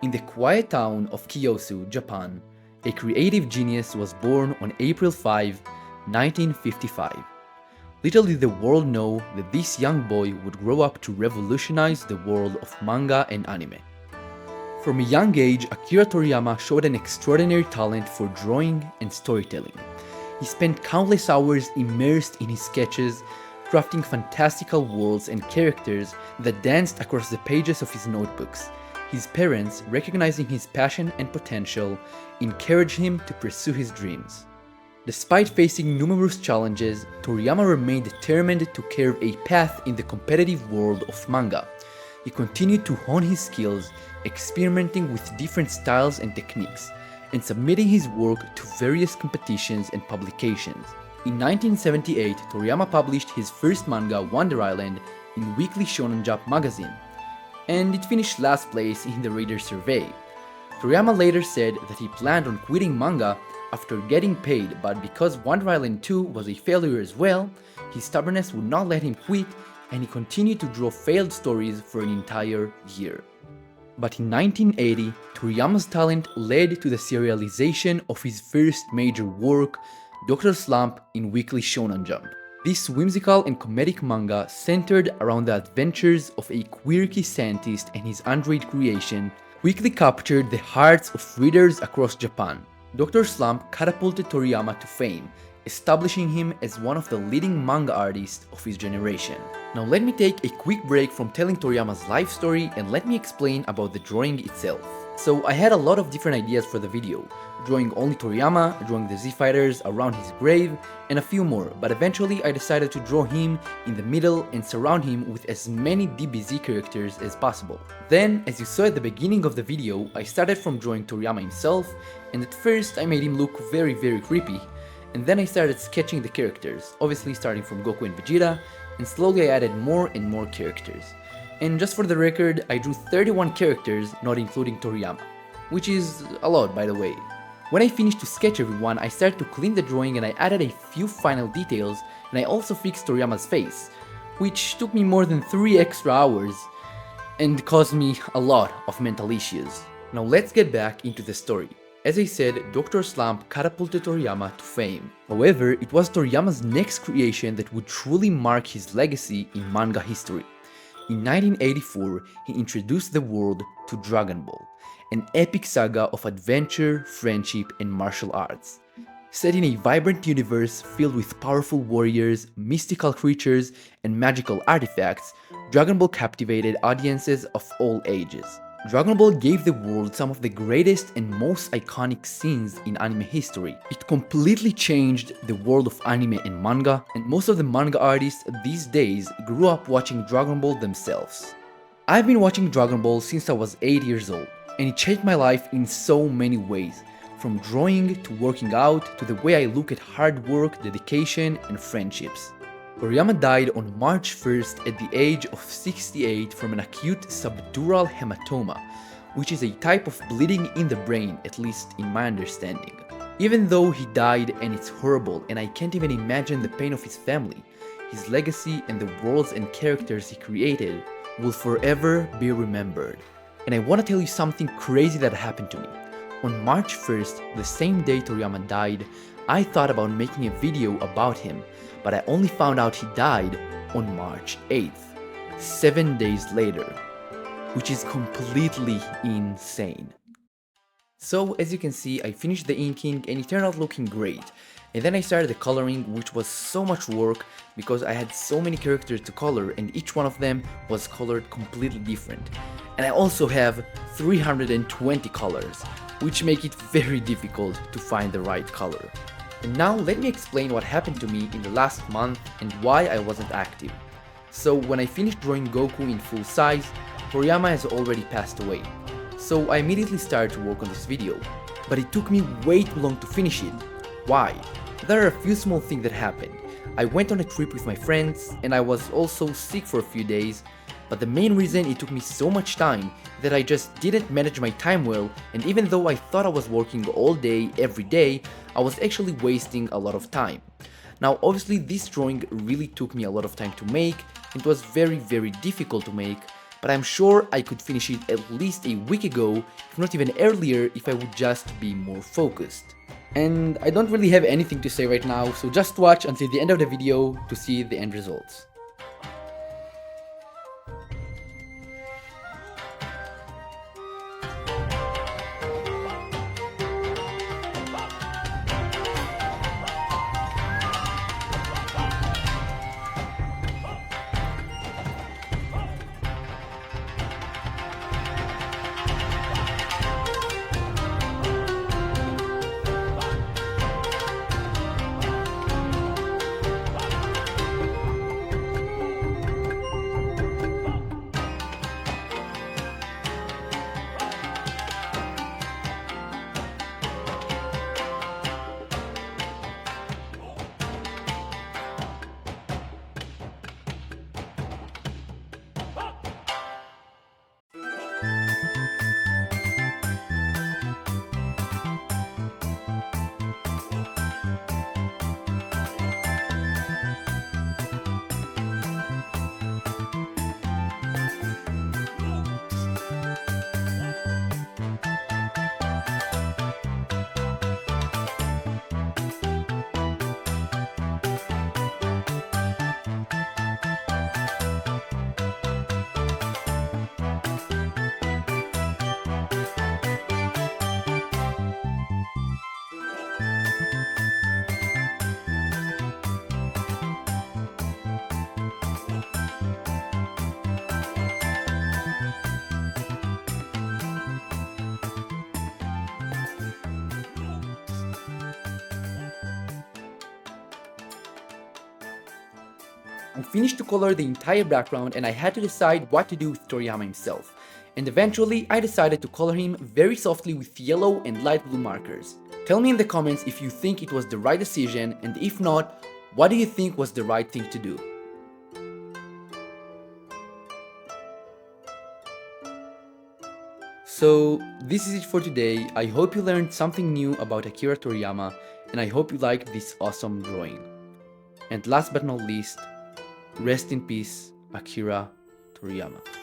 In the quiet town of Kiyosu, Japan, a creative genius was born on April 5, 1955. Little did the world know that this young boy would grow up to revolutionize the world of manga and anime. From a young age, Akira Toriyama showed an extraordinary talent for drawing and storytelling. He spent countless hours immersed in his sketches, crafting fantastical worlds and characters that danced across the pages of his notebooks. His parents, recognizing his passion and potential, encouraged him to pursue his dreams. Despite facing numerous challenges, Toriyama remained determined to carve a path in the competitive world of manga. He continued to hone his skills, experimenting with different styles and techniques, and submitting his work to various competitions and publications. In 1978, Toriyama published his first manga, Wonder Island, in Weekly Shonen Jump magazine, and it finished last place in the reader survey. Toriyama later said that he planned on quitting manga after getting paid, but because Wonder Island 2 was a failure as well, his stubbornness would not let him quit, and he continued to draw failed stories for an entire year. But in 1980, Toriyama's talent led to the serialization of his first major work, Dr. Slump in Weekly Shonen Jump. This whimsical and comedic manga centered around the adventures of a quirky scientist and his android creation quickly captured the hearts of readers across Japan. Dr. Slump catapulted Toriyama to fame, establishing him as one of the leading manga artists of his generation. Now let me take a quick break from telling Toriyama's life story and let me explain about the drawing itself. So I had a lot of different ideas for the video, drawing only Toriyama, drawing the Z-Fighters around his grave, and a few more, but eventually I decided to draw him in the middle and surround him with as many DBZ characters as possible. Then, as you saw at the beginning of the video, I started from drawing Toriyama himself, and at first I made him look very creepy, and then I started sketching the characters, obviously starting from Goku and Vegeta, and slowly I added more and more characters. And just for the record, I drew 31 characters, not including Toriyama, which is a lot by the way. When I finished to sketch everyone, I started to clean the drawing and I added a few final details, and I also fixed Toriyama's face, which took me more than 3 extra hours and caused me a lot of mental issues. Now let's get back into the story. As I said, Dr. Slump catapulted Toriyama to fame. However, it was Toriyama's next creation that would truly mark his legacy in manga history. In 1984, he introduced the world to Dragon Ball, an epic saga of adventure, friendship, and martial arts. Set in a vibrant universe filled with powerful warriors, mystical creatures, and magical artifacts, Dragon Ball captivated audiences of all ages. Dragon Ball gave the world some of the greatest and most iconic scenes in anime history. It completely changed the world of anime and manga, and most of the manga artists these days grew up watching Dragon Ball themselves. I've been watching Dragon Ball since I was 8 years old, and it changed my life in so many ways, from drawing to working out to the way I look at hard work, dedication, and friendships. Toriyama died on March 1st at the age of 68 from an acute subdural hematoma, which is a type of bleeding in the brain, at least in my understanding. Even though he died and it's horrible and I can't even imagine the pain of his family, his legacy and the worlds and characters he created will forever be remembered. And I want to tell you something crazy that happened to me. On March 1st, the same day Toriyama died, I thought about making a video about him, but I only found out he died on March 8th, 7 days later, which is completely insane. So as you can see, I finished the inking and it turned out looking great. And then I started the coloring, which was so much work because I had so many characters to color and each one of them was colored completely different. And I also have 320 colors, which make it very difficult to find the right color. And now let me explain what happened to me in the last month and why I wasn't active. So when I finished drawing Goku in full size, Toriyama has already passed away. So I immediately started to work on this video, but it took me way too long to finish it. Why? There are a few small things that happened. I went on a trip with my friends and I was also sick for a few days, but the main reason it took me so much time that I just didn't manage my time well, and even though I thought I was working all day, every day, I was actually wasting a lot of time. Now obviously this drawing really took me a lot of time to make, it was very difficult to make, but I'm sure I could finish it at least a week ago, if not even earlier, if I would just be more focused. And I don't really have anything to say right now, so just watch until the end of the video to see the end results. I finished to color the entire background and I had to decide what to do with Toriyama himself. And eventually I decided to color him very softly with yellow and light blue markers. Tell me in the comments if you think it was the right decision, and if not, what do you think was the right thing to do? So this is it for today. I hope you learned something new about Akira Toriyama, and I hope you liked this awesome drawing. And last but not least, rest in peace, Akira Toriyama.